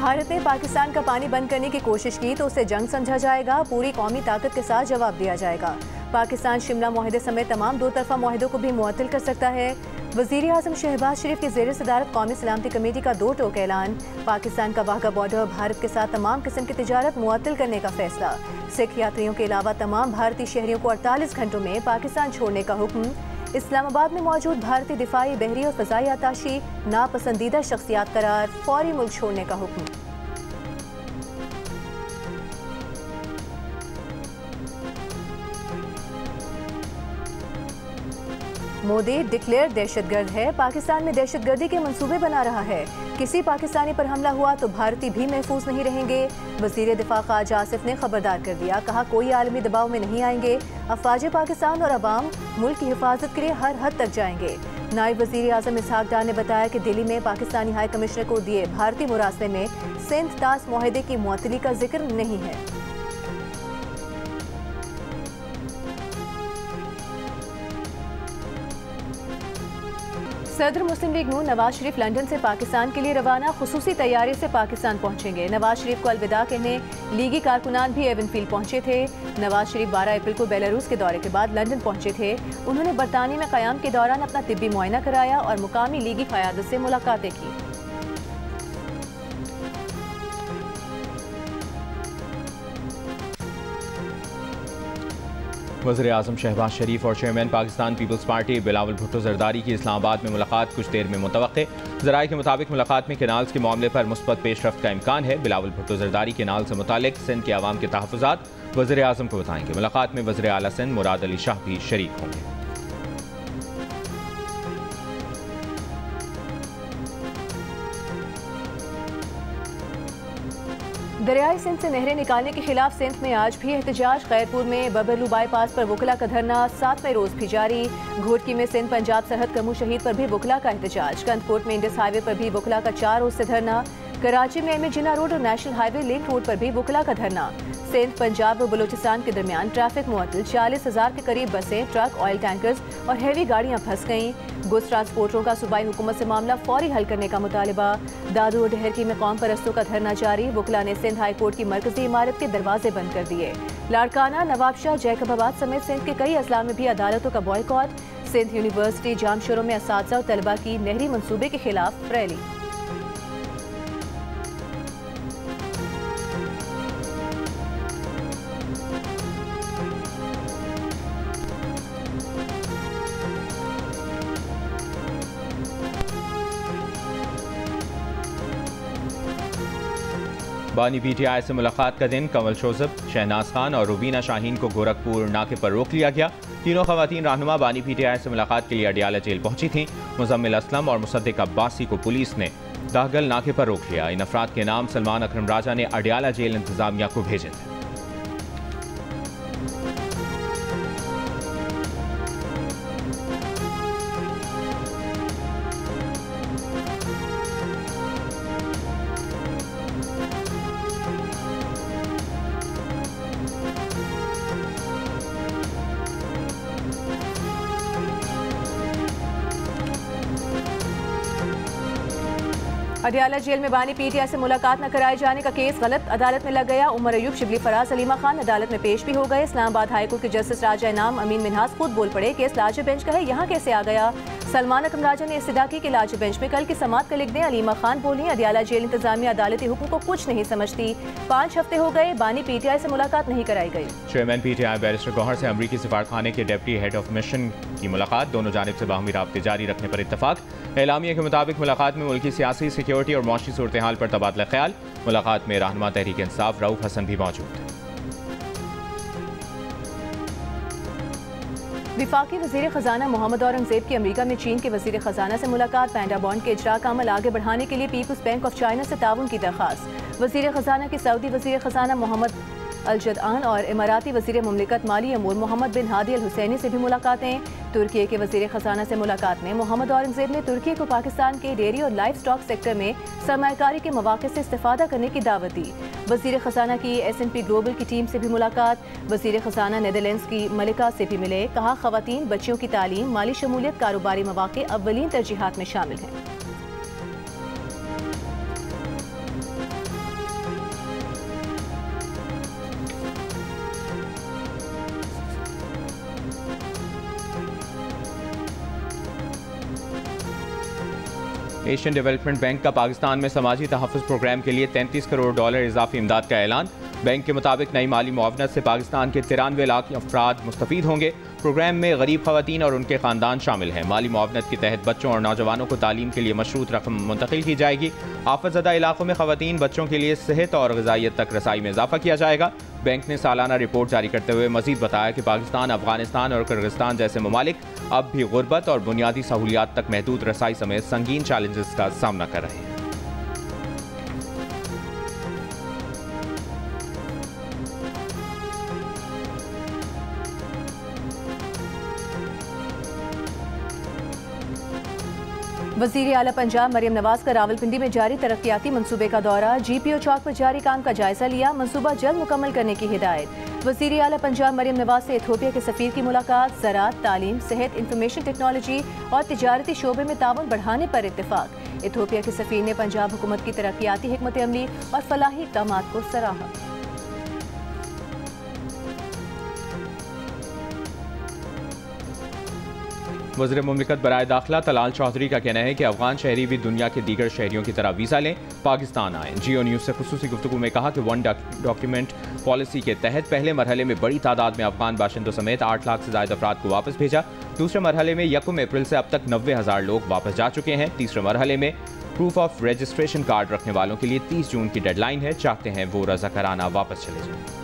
भारत ने पाकिस्तान का पानी बंद करने की कोशिश की तो उसे जंग समझा जाएगा, पूरी कौमी ताकत के साथ जवाब दिया जाएगा। पाकिस्तान शिमला मुआहदे समेत तमाम दो तरफा मुआहदों को भी मुअत्तल कर सकता है। वज़ीर आज़म शहबाज शरीफ की ज़ेर सदारत कौमी सलामती कमेटी का 2 टोक ऐलान। पाकिस्तान का वाघा बॉर्डर भारत के साथ तमाम किस्म की तिजारत मुअत्तल करने का फैसला। सिख यात्रियों के अलावा तमाम भारतीय शहरियों को 48 घंटों में पाकिस्तान छोड़ने का हुक्म। इस्लामाबाद में मौजूद भारतीय दिफाई, बहरी और फ़ज़ाई आताशी नापसंदीदा शख्सियात करार, फौरी मुल्क छोड़ने का हुक्म। मोदी डिक्लेयर दहशतगर्द है, पाकिस्तान में दहशतगर्दी के मंसूबे बना रहा है। किसी पाकिस्तानी पर हमला हुआ तो भारतीय भी महफूज नहीं रहेंगे। वज़ीर दिफा ख्वाजा आसिफ ने खबरदार कर दिया, कहा कोई आलमी दबाव में नहीं आएंगे। अफवाज पाकिस्तान और अवाम मुल्क की हिफाजत के लिए हर हद तक जाएंगे। नायब वज़ीर आज़म इसहाक डार ने बताया कि दिल्ली में पाकिस्तानी हाई कमिश्नर को दिए भारतीय मुरासले में सिंध तास मुआहदे की मुअत्तली का जिक्र नहीं है। सदर मुस्लिम लीग नून नवाज शरीफ लंदन से पाकिस्तान के लिए रवाना, खुसूसी तैयारी से पाकिस्तान पहुंचेंगे। नवाज शरीफ को अलविदा कहने लीगी कारकुनान भी एवनफील्ड पहुंचे थे। नवाज शरीफ 12 अप्रैल को बेलारूस के दौरे के बाद लंदन पहुंचे थे। उन्होंने बरतानिया में क़याम के दौरान अपना तिब्बी मुआयना कराया और मुकामी लीगी क़यादत से मुलाकातें की। वज़ीर आज़म शहबाज शरीफ और chairman Pakistan Peoples Party Bilawal Bhutto Zardari की इस्लामाबाद में मुलाकात कुछ देर में मुतवक्के। ज़राए के मुताबिक मुलाकात में केनाल्स के मामले पर मुस्बत पेशरफ्त का इम्कान है। बिलावल भुट्टो जरदारी केनाल से मुतालिक सिंध के अवाम के तहफ़्फ़ुज़ात वज़ीर आज़म को बताएंगे। मुलाकात में वज़ीर आला सिंध मुराद अली शाह भी शरीक होंगे। दरियाई सिंध से नहरें निकालने के खिलाफ सिंध में आज भी एहतजाज। खैरपुर में बबरलू बाईपास पर वकला का धरना 7वें रोज भी जारी। घोटकी में सिंध पंजाब सरहद कमू शहीद पर भी वकला का एहतजाज। कंदकोट में इंडस हाईवे पर भी वकला का 4 रोज से धरना। कराची में एम ए जिन्ना रोड और नेशनल हाईवे लिंक रोड पर भी वकला का धरना। सिंध, पंजाब और बलूचिस्तान के दरमियान ट्रैफिक मुअत्तल। 40,000 के करीब बसें, ट्रक, ऑयल टैंकर्स और हैवी गाड़ियां फंस गईं। गुड्स ट्रांसपोर्टरों का सूबाई हुकूमत से मामला फौरी हल करने का मुतालबा। दादू और डहरकी में कौम परस्तों का धरना जारी। वकला ने सिंध हाई कोर्ट की मरकजी इमारत के दरवाजे बंद कर दिए। लाड़काना, नवाबशाह, जैकबाबाद समेत सिंध के कई अजला में भी अदालतों का बॉयकॉट। सिंध यूनिवर्सिटी जामशोरों में असातिज़ा और तलबा की नहरी मनसूबे के खिलाफ रैली। बानी पीटीआई से मुलाकात का दिन, कंवल शोजब, शहनाज खान और रुबीना शाहीन को गोरखपुर नाके पर रोक लिया गया। तीनों खवातीन रहनुमा बानी पीटीआई से मुलाकात के लिए अडियाला जेल पहुंची थीं। मुजम्मिल असलम और मुसद्दिक अब्बासी को पुलिस ने दागल नाके पर रोक लिया। इन अफराद के नाम सलमान अकरम राजा ने अडियाला जेल इंतजामिया को भेजे थे। अडियाला जेल में बानी पीटीआई से मुलाकात न कराए जाने का केस गलत अदालत में लग गया। उमर अयूब, शिबली फराज, सलीमा खान अदालत में पेश भी हो गए। इस्लामाबाद हाईकोर्ट के जस्टिस राजा इनाम अमीन मिन्हास खुद बोल पड़े, केस लार्जर बेंच का है, यहाँ कैसे आ गया। सलमान अकरम राजा ने इस्तदा की कि लार्जर बेंच में कल की समाअत का लिख दें। अलीमा खान बोली, अडियाला जेल इंतजामिया अदालती हुक्म को कुछ नहीं समझती। 5 हफ्ते हो गए, बानी पीटीआई से मुलाकात नहीं कराई गई। चेयरमैन पीटीआई बैरिस्टर गौहर से अमरीकी सफारतखाने के डिप्टी हेड ऑफ मिशन की मुलाकात। दोनों जानिब से बाहमी राब्ते जारी रखने पर इत्तफाक। एलामिया के मुताबिक मुलाकात में मुल्की सियासी, सिक्योरिटी और मौशी सूरत हाल पर तबादला ख्याल। मुलाकात में रहनुमा तहरीक इंसाफ रऊफ हसन भी मौजूद थे। विफाकी वज़ीर ख़जाना मोहम्मद औरंगज़ेब की अमेरिका में चीन के वज़ीर ख़जाना से मुलाकात। पैंडा बॉन्ड के इजरा का अमल आगे बढ़ाने के लिए पीपल्स बैंक ऑफ चाइना से ताउन की दरख्वास्त। वज़ीर ख़जाना की सऊदी वज़ीर ख़जाना मोहम्मद अल जदआन और इमाराती वज़ीर मुमलिकत माली अमूर मोहम्मद बिन हादी अल हुसैनी से भी मुलाकातें। तुर्की के वज़ीर ख़जाना से मुलाकात में मोहम्मद औरंगज़ेब ने तुर्की को पाकिस्तान के डेयरी और लाइफ स्टॉक सेक्टर में सरमायाकारी के मौक़े से इस्तिफ़ादा करने की दावत दी। वज़ीर ख़जाना की S&P ग्लोबल की टीम से भी मुलाकात। वज़ीर ख़जाना नीदरलैंड्स की मलिका से भी मिले, कहा ख़वातीन, बच्चियों की तालीम, माली शमूलियत, कारोबारी मौक़े अव्वलीन तरजीहात में शामिल हैं। एशियन डेवलपमेंट बैंक का पाकिस्तान में समाजी तहफ़्फ़ुज़ प्रोग्राम के लिए $33 करोड़ इजाफी इमदाद का ऐलान। बैंक के मुताबिक नई माली मुआवनत से पाकिस्तान के 93 लाख अफराद मुस्तफ़ीद होंगे। प्रोग्राम में गरीब ख़वातीन और उनके ख़ानदान शामिल हैं। माली मुआवनत के तहत बच्चों और नौजवानों को तालीम के लिए मशरूत रकम मुंतकिल की जाएगी। आफतज़दा इलाकों में ख़वातीन बच्चों के लिए सेहत और ग़िज़ाइयत तक रसाई में इजाफा किया जाएगा। बैंक ने सालाना रिपोर्ट जारी करते हुए मज़ीद बताया कि पाकिस्तान, अफगानिस्तान और किर्गिस्तान जैसे ममालिक अब भी गुर्बत और बुनियादी सहूलियात तक महदूद रसाई समेत संगीन चैलेंजेस का सामना कर रहे हैं। वज़ीर आला पंजाब मरियम नवाज का रावलपिंडी में जारी तरक्याती मंसूबे का दौरा। GPO चौक पर जारी काम का जायजा लिया। मंसूबा जल्द मुकम्मल करने की हिदायत। वज़ीर आला पंजाब मरियम नवाज से इथियोपिया के सफ़ीर की मुलाकात। ज़राअत, तालीम, सेहत, इंफॉर्मेशन टेक्नोलॉजी और तिजारती शोबे में ताउन बढ़ाने पर इत्तेफाक। इथियोपिया के सफ़ीर ने पंजाब हुकूमत की तरक्याती हिकमत अमली और फलाही इक़दामात को सराहा। वज़ीर मुमलिकत बराए दाखिला तलाल चौधरी का कहना है कि अफगान शहरी भी दुनिया के दीगर शहरियों की तरह वीज़ा लें, पाकिस्तान आएँ। जियो न्यूज़ से खुसूसी गुफ्तगू में कहा कि वन डॉक्यूमेंट पॉलिसी के तहत पहले मरहले में बड़ी तादाद में अफगान बाशिंदों समेत 8 लाख से ज़ायद अफराद को वापस भेजा। दूसरे मरहले में 1 अप्रैल से अब तक 90,000 लोग वापस जा चुके हैं। तीसरे मरहले में प्रूफ ऑफ रजिस्ट्रेशन कार्ड रखने वालों के लिए 30 जून की डेडलाइन है। चाहते हैं वो रज़ाकाराना वापस चले जाएं।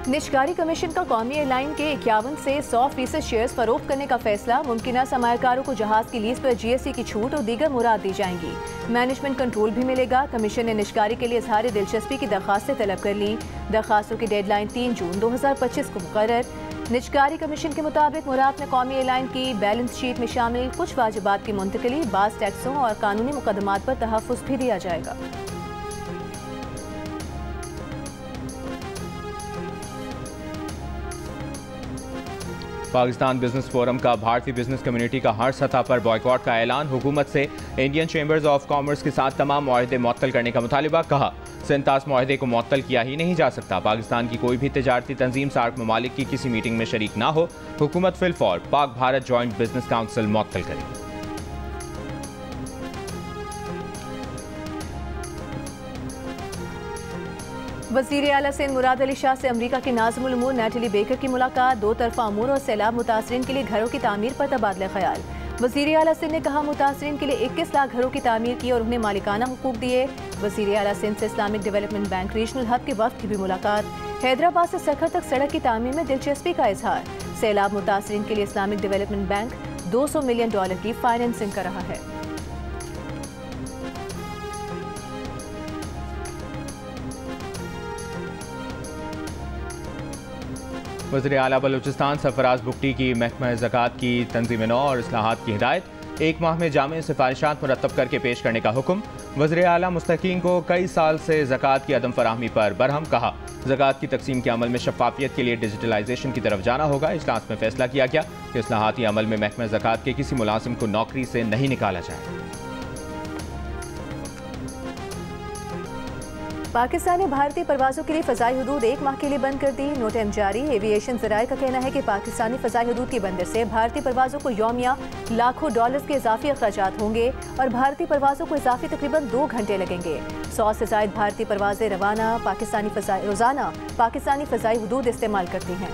निजकारी कमीशन का कौमी एयरलाइन के 51 से 100% शेयर्स फरोख्त करने का फैसला। मुमकिना सरमायाकारों को जहाज की लीज पर GST की छूट और दीगर मुराद दी जाएंगी। मैनेजमेंट कंट्रोल भी मिलेगा। कमीशन ने निजकारी के लिए इजहार दिलचस्पी की दरखास्तें तलब कर ली। दरखास्तों की डेडलाइन 3 जून 2025 को मुकर्रर। निजकारी कमीशन के मुताबिक मुराद में कौमी एयरलाइन की बैलेंस शीट में शामिल कुछ वाजिबात की मुंतकली, बाज़ टैक्सों और कानूनी मुकदमात पर तहफ़्फ़ुज़ भी दिया जाएगा। पाकिस्तान बिजनेस फोरम का भारतीय बिजनेस कम्युनिटी का हर सतह पर बॉयकॉट का ऐलान। हुकूमत से इंडियन चैम्बर्स ऑफ कॉमर्स के साथ तमाम मुआहदे मुअत्तल करने का मुतालिबा। कहा, सेंतास मुआहदे को मुअत्तल किया ही नहीं जा सकता। पाकिस्तान की कोई भी तिजारती तंजीम सार्क ममालिक की किसी मीटिंग में शरीक ना हो। हुकूमत फिलफौर Pak Bharat joint business council मुअत्तल करे। वज़ीर आला सिंध मुराद अली शाह से अमरीका के नाज़िमुल उमूर नैटली बेकर की मुलाकात। 2 तरफ़ा अमूर और सैलाब मुतासरीन के लिए घरों की तामीर पर तबादला ख्याल। वज़ीर आला सिंध ने कहा, मुतासरीन के लिए 21 लाख घरों की तामीर की और उन्हें मालिकाना हुकूक दिए। वज़ीर आला सिंध से Islamic development bank regional hub के वफ़द की भी मुलाकात। हैदराबाद से सखर तक सड़क की तामीर में दिलचस्पी का इजहार। सैलाब मुतासरीन के लिए इस्लामिक डेवलपमेंट बैंक $200 मिलियन की फाइनेंसिंग कर रहा है। वज़ीर आला बलूचिस्तान सरफराज बुगटी की महकमा ज़कात की तंज़ीम नौ और इस्लाहात की हिदायत। 1 माह में जामे सिफारिशात मुरतब करके पेश करने का हुक्म। वज़ीर आला मुस्तकीन को कई साल से ज़कात की अदम फराहमी पर बरहम। कहा, ज़कात की तकसीम के अमल में शफ़ाफ़ियत के लिए डिजिटलाइजेशन की तरफ जाना होगा। इजलास में फैसला किया गया कि इस्लाहाती अमल में महकमा ज़कात के किसी मुलाजिम को नौकरी से नहीं निकाला जाए। पाकिस्तान ने भारतीय परवाज़ों के लिए फ़ज़ाई हदूद 1 माह के लिए बंद कर दी। नोटिस जारी। एविएशन ज़राए का कहना है कि पाकिस्तानी फ़ज़ाई हदूद की बंद से भारतीय परवाज़ों को यौमिया लाखों डॉलर्स के इजाफी अखराजात होंगे और भारतीय परवाज़ों को इजाफी तकरीबन 2 घंटे लगेंगे। 100 से ज़ायद भारतीय परवाज़ें रोज़ाना पाकिस्तानी फ़ज़ाई हदूद इस्तेमाल करती हैं।